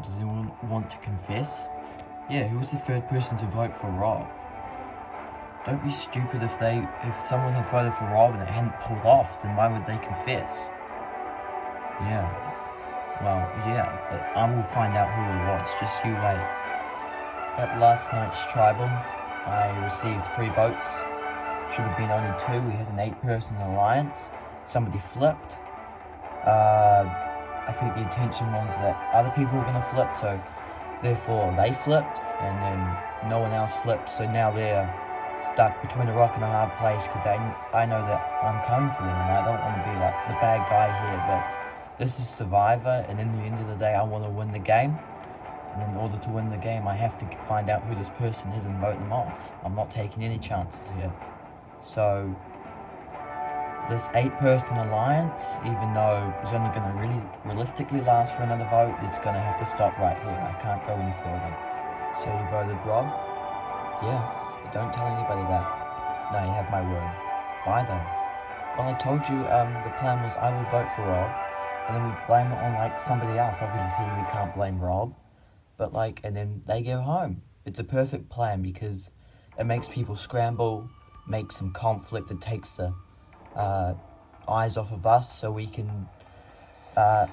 Does anyone want to confess? Yeah, who was the third person to vote for Rob? Don't be stupid. If someone had voted for Rob and it hadn't pulled off, then why would they confess? Yeah. Well, yeah, but I will find out who it was. Just you wait. At last night's tribal, I received 3 votes. Should have been only 2. We had an 8-person alliance. Somebody flipped. I think the intention was that other people were going to flip, so therefore they flipped, and then no one else flipped, so now they're stuck between a rock and a hard place, because I know that I'm coming for them, and I don't want to be like the bad guy here, but this is Survivor, and in the end of the day, I want to win the game, and in order to win the game, I have to find out who this person is and vote them off. I'm not taking any chances here. So this 8-person alliance, even though it's only going to really realistically last for another vote, is going to have to stop right here. I can't go any further. So you voted Rob? Yeah, but don't tell anybody that. No, you have my word. Why though? Well, I told you the plan was I would vote for Rob, and then we blame it on like somebody else. Obviously we can't blame Rob, but like, and then they go home. It's a perfect plan because it makes people scramble, makes some conflict, it takes the eyes off of us, so we can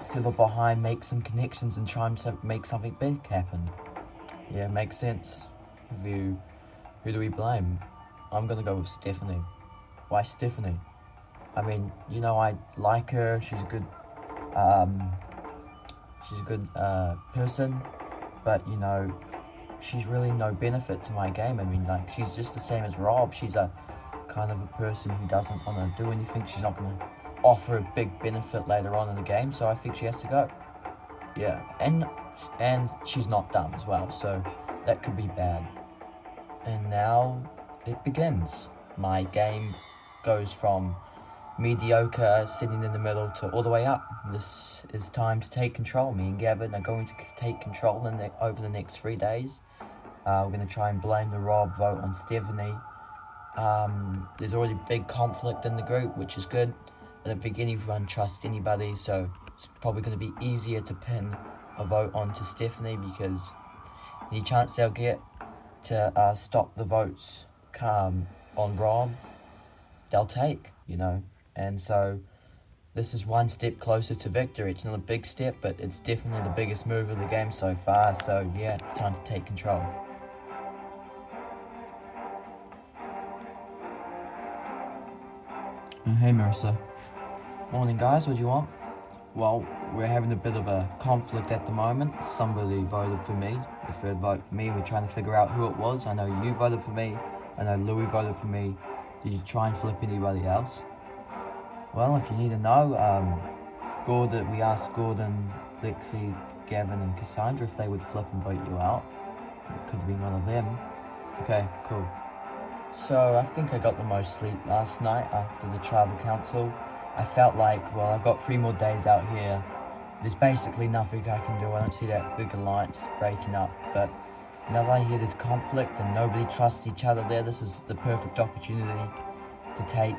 settle behind, make some connections, and try and make something big happen. Yeah, makes sense. Who do we blame? I'm gonna go with Stephanie. Why Stephanie? I mean, you know, I like her. She's a good person, but you know, she's really no benefit to my game. I mean, like, she's just the same as Rob. She's a kind of a person who doesn't want to do anything. She's not going to offer a big benefit later on in the game, so I think she has to go. Yeah, and she's not dumb as well, so that could be bad. And now it begins. My game goes from mediocre, sitting in the middle, to all the way up. This is time to take control. Me and Gavin are going to take control over the next 3 days. We're going to try and blame the Rob vote on Stephanie. There's already big conflict in the group, which is good. I don't think anyone trusts anybody, so it's probably going to be easier to pin a vote onto Stephanie, because any chance they'll get to stop the votes on Rob, they'll take, you know. And so this is one step closer to victory. It's not a big step, but it's definitely the biggest move of the game so far. So yeah, it's time to take control. Hey Marissa. Morning guys, what do you want? Well, we're having a bit of a conflict at the moment. Somebody voted for me, the third vote for me. We're trying to figure out who it was. I know you voted for me. I know Louis voted for me. Did you try and flip anybody else? Well, if you need to know, we asked Gordon, Lexi, Gavin and Cassandra if they would flip and vote you out. It could have been one of them. Okay, cool. So I think I got the most sleep last night after the tribal council. I felt like, well, I've got 3 more days out here. There's basically nothing I can do. I don't see that big alliance breaking up. But now that I hear there's conflict and nobody trusts each other there, this is the perfect opportunity to take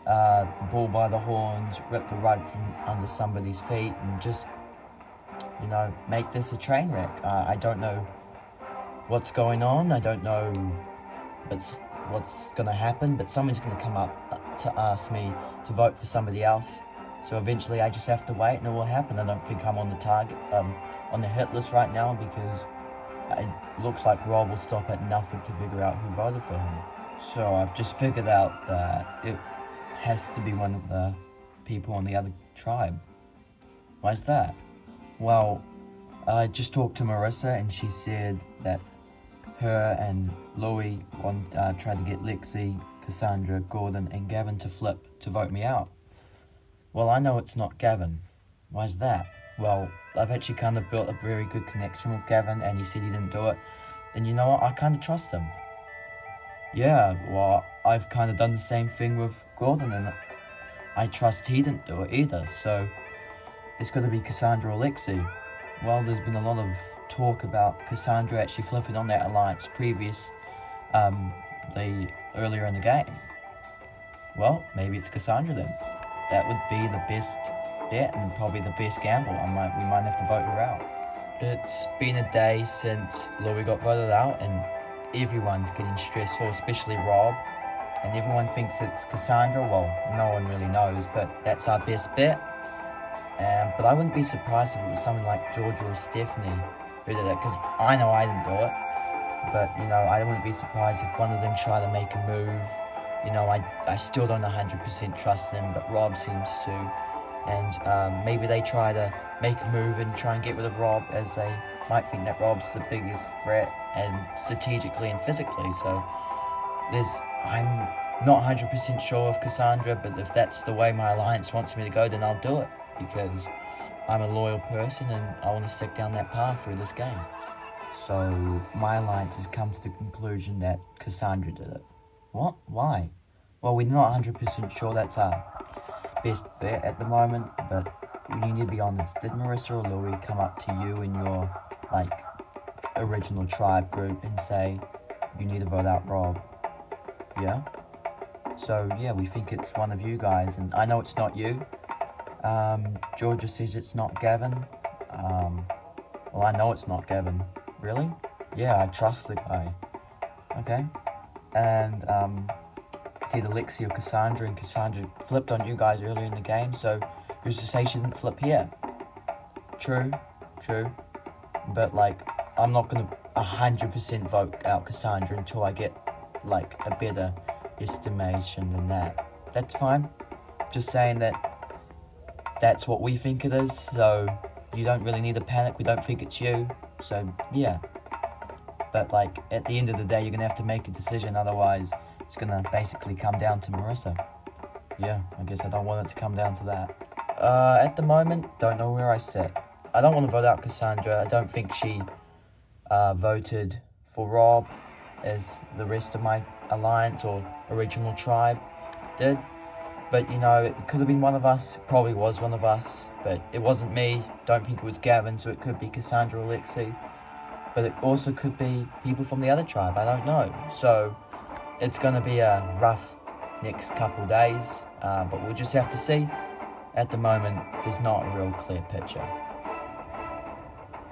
the bull by the horns, rip the rug from under somebody's feet, and just, you know, make this a train wreck. I don't know what's going on. I don't know what's going to happen, but someone's going to come up to ask me to vote for somebody else. So eventually I just have to wait and it will happen. I don't think I'm on the target, on the hit list right now, because it looks like Rob will stop at nothing to figure out who voted for him. So I've just figured out that it has to be one of the people on the other tribe. Why is that? Well, I just talked to Marissa and she said that her and Louis tried to get Lexi, Cassandra, Gordon and Gavin to flip to vote me out. Well, I know it's not Gavin. Why is that? Well, I've actually kind of built a very good connection with Gavin and he said he didn't do it. And you know what? I kind of trust him. Yeah, well, I've kind of done the same thing with Gordon and I trust he didn't do it either. So it's got to be Cassandra or Lexi. Well, there's been a lot of talk about Cassandra actually flipping on that alliance earlier in the game. Well, maybe it's Cassandra then. That would be the best bet and probably the best gamble. We might have to vote her out. It's been a day since Louis got voted out, and everyone's getting stressful, especially Rob. And everyone thinks it's Cassandra. Well, no one really knows, but that's our best bet. But I wouldn't be surprised if it was someone like Georgia or Stephanie who did it, because I know I didn't do it. But, I wouldn't be surprised if one of them tried to make a move. I still don't 100% trust them, but Rob seems to. And maybe they try to make a move and try and get rid of Rob, as they might think that Rob's the biggest threat, and strategically and physically. So I'm not 100% sure of Cassandra, but if that's the way my alliance wants me to go, then I'll do it, because I'm a loyal person and I want to stick down that path through this game. So my alliance has come to the conclusion that Cassandra did it. What? Why? Well, we're not 100% sure that's our best bet at the moment, but we need to be honest. Did Marissa or Louis come up to you in your, original tribe group and say, you need to vote out Rob? Yeah? So, yeah, we think it's one of you guys, and I know it's not you. Georgia says it's not Gavin. Well, I know it's not Gavin. Really? Yeah, I trust the guy. Okay. And, it's either Lexi or Cassandra, and Cassandra flipped on you guys earlier in the game, so who's to say she didn't flip here? True. But, I'm not gonna 100% vote out Cassandra until I get, a better estimation than that. That's fine. Just saying that's what we think it is, so you don't really need to panic. We don't think it's you, so, yeah. But, at the end of the day, you're gonna have to make a decision, otherwise it's gonna basically come down to Marissa. Yeah, I guess I don't want it to come down to that. At the moment, don't know where I sit. I don't want to vote out Cassandra. I don't think she voted for Rob as the rest of my alliance or original tribe did. But, it could have been one of us. Probably was one of us. But it wasn't me. Don't think it was Gavin, so it could be Cassandra or Lexi. But it also could be people from the other tribe. I don't know. So it's going to be a rough next couple days, but we'll just have to see. At the moment, there's not a real clear picture.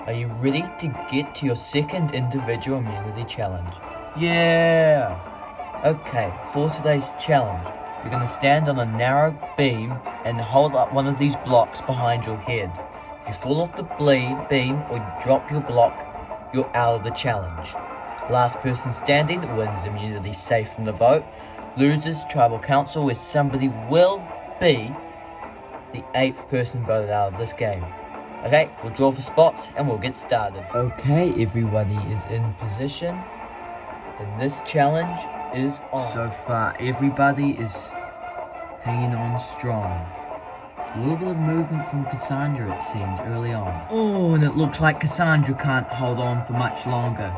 Are you ready to get to your second individual immunity challenge? Yeah! Okay, for today's challenge, you're going to stand on a narrow beam and hold up one of these blocks behind your head. If you fall off the beam or you drop your block, you're out of the challenge. Last person standing wins immunity safe from the vote. Losers tribal council, where somebody will be the 8th person voted out of this game. Okay, we'll draw for spots and we'll get started. Okay, everybody is in position. And this challenge is on. So far, everybody is hanging on strong. A little bit of movement from Cassandra, it seems, early on. Oh, and it looks like Cassandra can't hold on for much longer.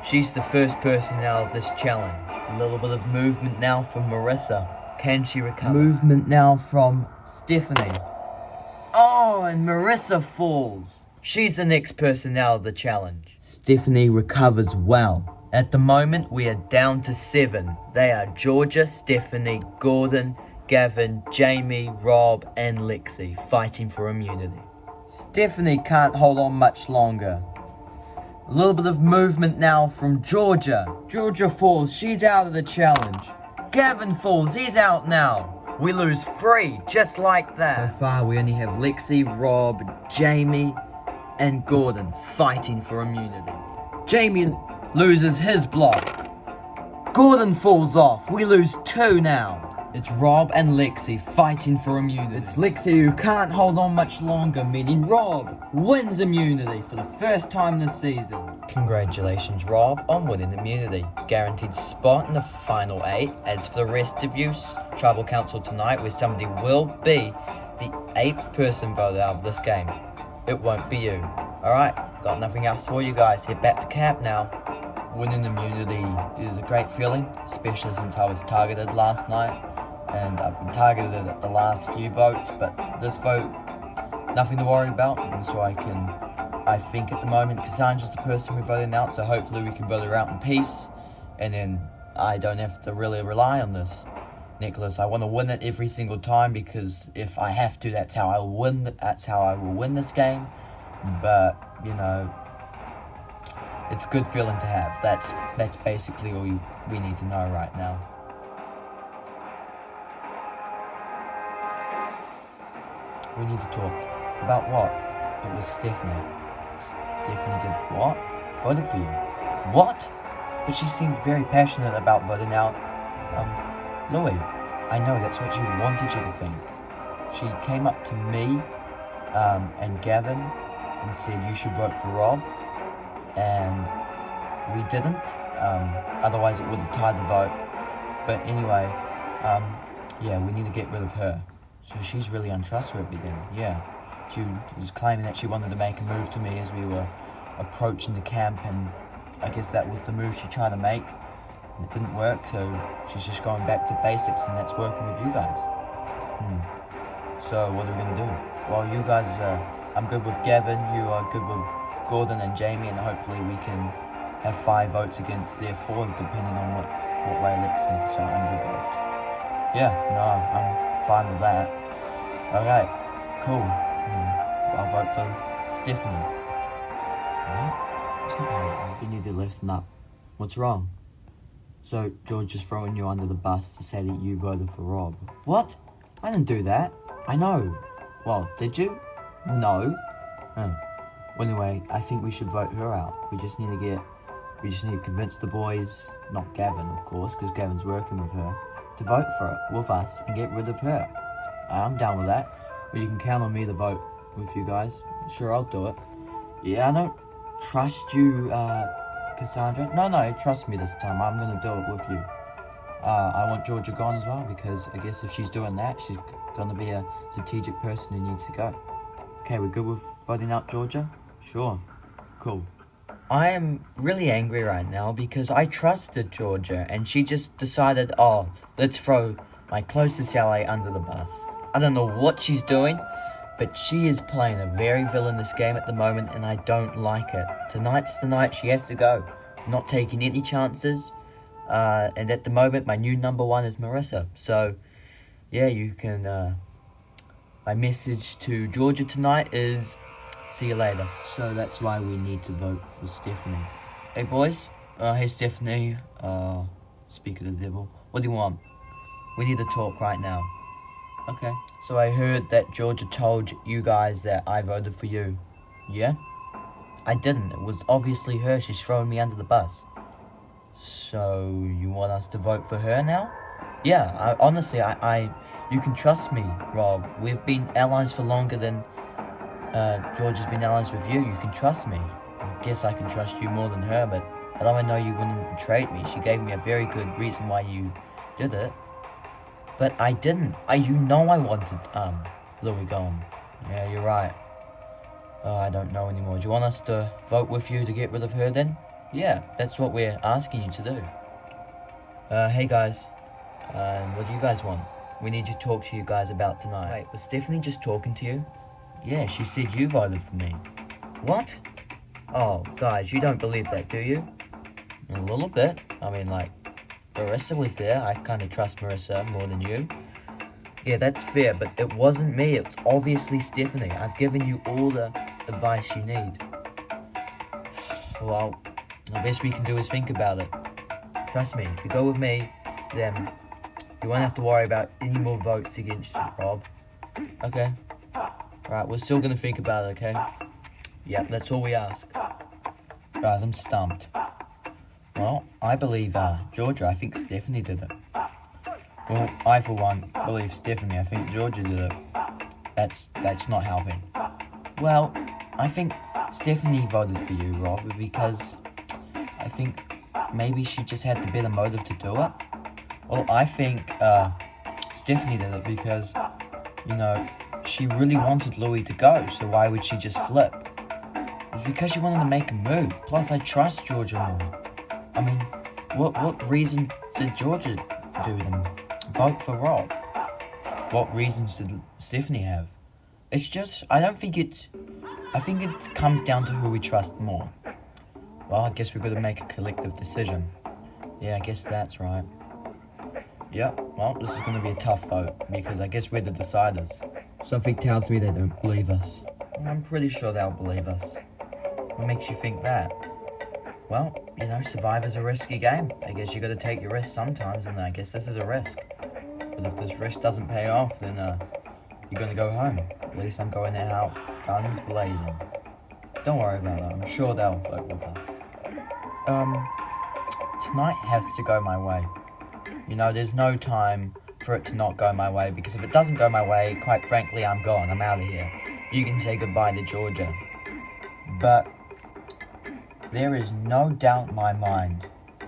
She's the first person out of this challenge. A little bit of movement now from Marissa. Can she recover? Movement now from Stephanie. Oh, and Marissa falls. She's the next person out of the challenge. Stephanie recovers well. At the moment, we are down to 7. They are Georgia, Stephanie, Gordon, Gavin, Jamie, Rob, and Lexi fighting for immunity. Stephanie can't hold on much longer. A little bit of movement now from Georgia. Georgia falls. She's out of the challenge. Gavin falls. He's out now. We lose 3, just like that. So far, we only have Lexi, Rob, Jamie, and Gordon fighting for immunity. Jamie loses his block. Gordon falls off. We lose 2 now. It's Rob and Lexi fighting for immunity. It's Lexi who can't hold on much longer, meaning Rob wins immunity for the first time this season. Congratulations, Rob, on winning immunity. Guaranteed spot in the final 8. As for the rest of you, Tribal Council tonight, where somebody will be the 8th person voted out of this game. It won't be you. Alright, got nothing else for you guys. Head back to camp now. Winning immunity is a great feeling, especially since I was targeted last night. And I've been targeted at the last few votes, but this vote, nothing to worry about. And so I think at the moment Cassandra's the person we're voting out, so hopefully we can vote her out in peace. And then I don't have to really rely on this necklace. I want to win it every single time, because if I have to, that's how I will win. That's how I will win this game. But you know, it's a good feeling to have. That's basically all we need to know right now. We need to talk. About what? It was Stephanie. Stephanie did what? Voted for you. What? But she seemed very passionate about voting out, Louis. I know, that's what she wanted you to think. She came up to me, and Gavin, and said you should vote for Rob, and we didn't, otherwise it would have tied the vote. But anyway, yeah, we need to get rid of her. So she's really untrustworthy then, yeah. She was claiming that she wanted to make a move to me as we were approaching the camp, and I guess that was the move she tried to make. And it didn't work, so she's just going back to basics, and that's working with you guys. So what are we going to do? Well, you guys, I'm good with Gavin, you are good with Gordon and Jamie, and hopefully we can have 5 votes against their 4, depending on what way Alex thinks, so 100 votes. Yeah, no, I'm fine with that. Okay, cool. I'll vote for Stephanie. What? It's not right. You need to listen up. What's wrong? So, George is throwing you under the bus to say that you voted for Rob. What? I didn't do that. I know. Well, did you? No. Well, anyway, I think we should vote her out. We just need to convince the boys, not Gavin, of course, because Gavin's working with her, to vote for it with us and get rid of her. I'm down with that. But you can count on me to vote with you guys. Sure, I'll do it. Yeah, I don't trust you, Cassandra. No, trust me this time. I'm gonna do it with you. I want Georgia gone as well, because I guess if she's doing that, she's gonna be a strategic person who needs to go. Okay, we're good with voting out Georgia? Sure. Cool. I am really angry right now because I trusted Georgia and she just decided, oh, let's throw my closest ally under the bus. I don't know what she's doing, but she is playing a very villainous game at the moment and I don't like it. Tonight's the night she has to go. I'm not taking any chances. And at the moment, my new number 1 is Marissa. So, yeah, you can, my message to Georgia tonight is, see you later. So that's why we need to vote for Stephanie. Hey, boys. Hey, Stephanie. Speak of the devil. What do you want? We need to talk right now. Okay. So I heard that Georgia told you guys that I voted for you. Yeah? I didn't. It was obviously her. She's throwing me under the bus. So, you want us to vote for her now? Yeah, honestly, you can trust me, Rob. We've been allies for longer than George has been allies with you. You can trust me. I guess I can trust you more than her, but although I know you wouldn't have betrayed me, she gave me a very good reason why you did it. But I didn't. You know I wanted Louis gone. Yeah, you're right. I don't know anymore. Do you want us to vote with you to get rid of her then? Yeah, that's what we're asking you to do. Hey guys, what do you guys want? We need to talk to you guys about tonight. Wait, was Stephanie just talking to you? Yeah, she said you voted for me. What? Oh, guys, you don't believe that, do you? A little bit. I mean, like, Marissa was there. I kind of trust Marissa more than you. Yeah, that's fair, but it wasn't me. It's obviously Stephanie. I've given you all the advice you need. Well, the best we can do is think about it. Trust me, if you go with me, then you won't have to worry about any more votes against you, Rob. Okay? Right, we're still gonna think about it, okay? Yep, that's all we ask. Guys, I'm stumped. Well, I believe, Georgia. I think Stephanie did it. Well, I, for one, believe Stephanie. I think Georgia did it. That's not helping. Well, I think Stephanie voted for you, Rob, because I think maybe she just had the better motive to do it. Well, I think Stephanie did it because, you know, she really wanted Louis to go, so why would she just flip? It was because she wanted to make a move. Plus, I trust Georgia more. I mean, what reason did Georgia do to vote for Rob? What reasons did Stephanie have? It's just, I think it comes down to who we trust more. Well, I guess we've got to make a collective decision. Yeah, I guess that's right. Yeah, well, this is going to be a tough vote, because I guess we're the deciders. Something tells me they don't believe us. I'm pretty sure they'll believe us. What makes you think that? Well, you know, Survivor's a risky game. I guess you gotta take your risk sometimes, and I guess this is a risk. But if this risk doesn't pay off, then you're gonna go home. At least I'm going out, guns blazing. Don't worry about that, I'm sure they'll vote with us. Tonight has to go my way. You know, there's no time for it to not go my way, because if it doesn't go my way, quite frankly, I'm gone, I'm out of here. You can say goodbye to Georgia. But there is no doubt in my mind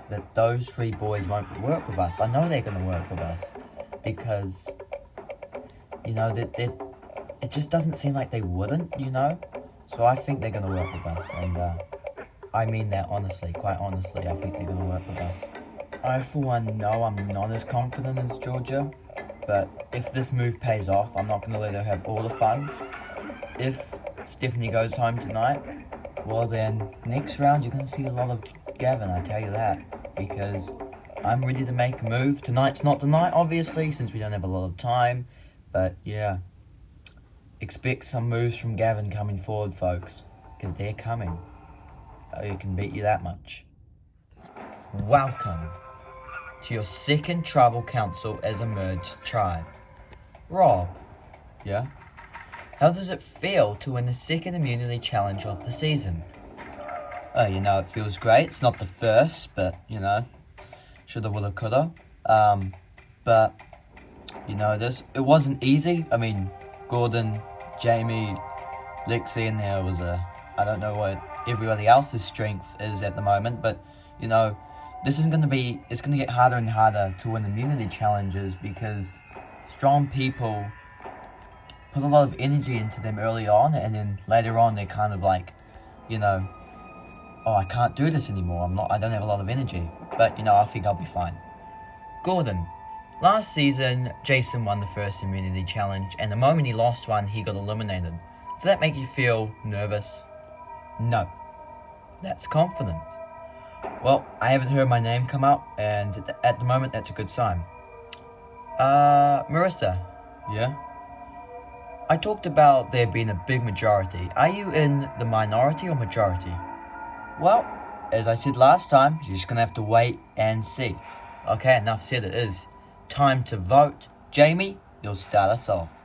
that those three boys won't work with us. I know they're going to work with us because, you know, it just doesn't seem like they wouldn't, you know? So I think they're going to work with us, and I mean that honestly, quite honestly, I think they're going to work with us. I, for one, know I'm not as confident as Georgia, but if this move pays off, I'm not going to let her have all the fun. If Stephanie goes home tonight, well then, next round you're going to see a lot of Gavin, I tell you that, because I'm ready to make a move. Tonight's not the night, obviously, since we don't have a lot of time, but yeah, expect some moves from Gavin coming forward, folks, because they're coming. I can beat you that much. Welcome to your second tribal council as a merged tribe. Rob, yeah? How does it feel to win the second immunity challenge of the season? Oh, you know, it feels great. It's not the first, but, you know, shoulda, woulda, coulda. But, you know, it wasn't easy. I mean, Gordon, Jamie, Lexi in there was I don't know what everybody else's strength is at the moment, but, you know, it's going to get harder and harder to win immunity challenges because strong people put a lot of energy into them early on, and then later on they're kind of like, you know, oh, I can't do this anymore, I don't have a lot of energy, but, you know, I think I'll be fine. Gordon. Last season, Jason won the first immunity challenge, and the moment he lost one, he got eliminated. Does that make you feel nervous? No. That's confidence. Well, I haven't heard my name come up, and at the moment, that's a good sign. Marissa. Yeah? I talked about there being a big majority. Are you in the minority or majority? Well, as I said last time, you're just gonna have to wait and see. Okay, enough said, it is time to vote. Jamie, you'll start us off.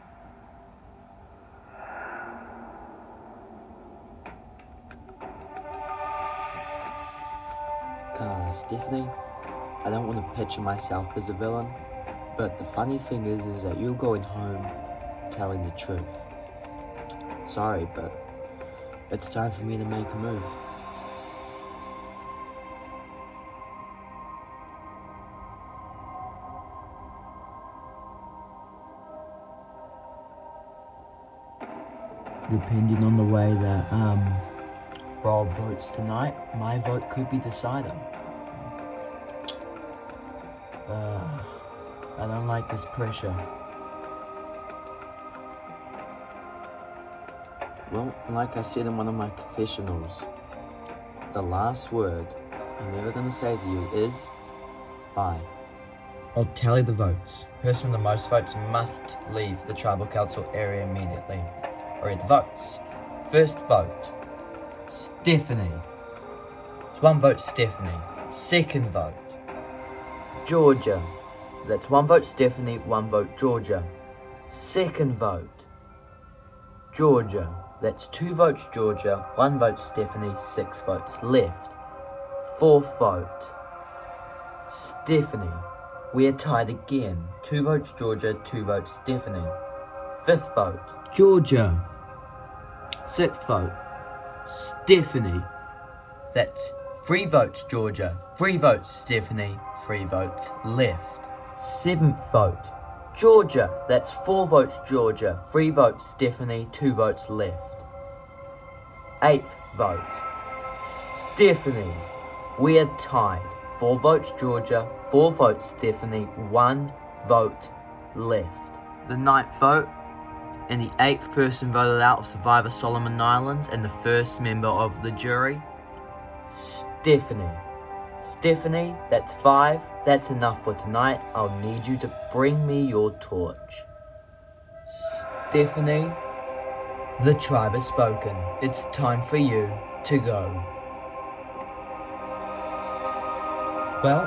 Stephanie, I don't want to picture myself as a villain, but the funny thing is that you're going home telling the truth. Sorry, but it's time for me to make a move. Depending on the way that Rob votes tonight, my vote could be decider. I don't like this pressure. Well, like I said in one of my confessionals, the last word I'm ever going to say to you is bye. I'll tally the votes. Person with the most votes must leave the tribal council area immediately. I'll read the votes. First vote, Stephanie. It's one vote, Stephanie. Second vote, Georgia. That's one vote, Stephanie, one vote, Georgia. Second vote, Georgia. That's 2 votes, Georgia, 1 vote, Stephanie, 6 votes left. Fourth vote, Stephanie. We're tied again. 2 votes, Georgia, 2 votes, Stephanie. Fifth vote, Georgia. Sixth vote, Stephanie. That's 3 votes, Georgia, 3 votes, Stephanie, 3 votes left. Seventh vote, Georgia. That's 4 votes, Georgia, 3 votes, Stephanie, 2 votes left. Eighth vote, Stephanie. We are tied. 4 votes, Georgia, 4 votes, Stephanie, 1 vote left. The ninth vote, and the 8th person voted out of Survivor Solomon Islands, and the first member of the jury, Stephanie. Stephanie, that's 5. That's enough for tonight. I'll need you to bring me your torch. Stephanie, the tribe has spoken. It's time for you to go. Well,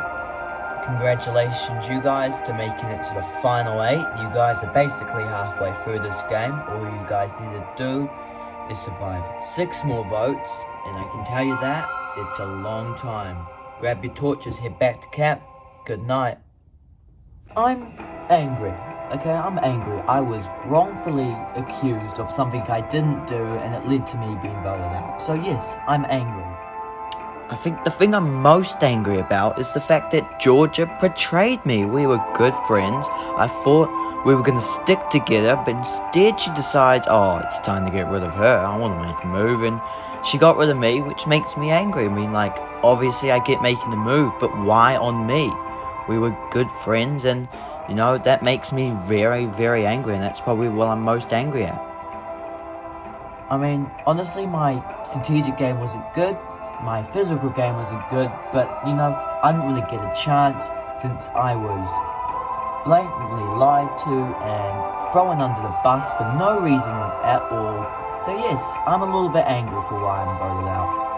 congratulations you guys to making it to the final 8. You guys are basically halfway through this game. All you guys need to do is survive 6 more votes, and I can tell you that it's a long time. Grab your torches, head back to camp. Good night. I'm angry. Okay, I'm angry. I was wrongfully accused of something I didn't do, and it led to me being voted out. So yes, I'm angry. I think the thing I'm most angry about is the fact that Georgia betrayed me. We were good friends. I thought we were going to stick together, but instead she decides, oh, it's time to get rid of her. I want to make a move, and she got rid of me, which makes me angry. I mean, like, obviously I get making the move, but why on me? We were good friends, and, you know, that makes me very, very angry, and that's probably what I'm most angry at. I mean, honestly, my strategic game wasn't good. My physical game wasn't good, but, you know, I didn't really get a chance since I was blatantly lied to and thrown under the bus for no reason at all. So yes, I'm a little bit angry for why I'm voted out.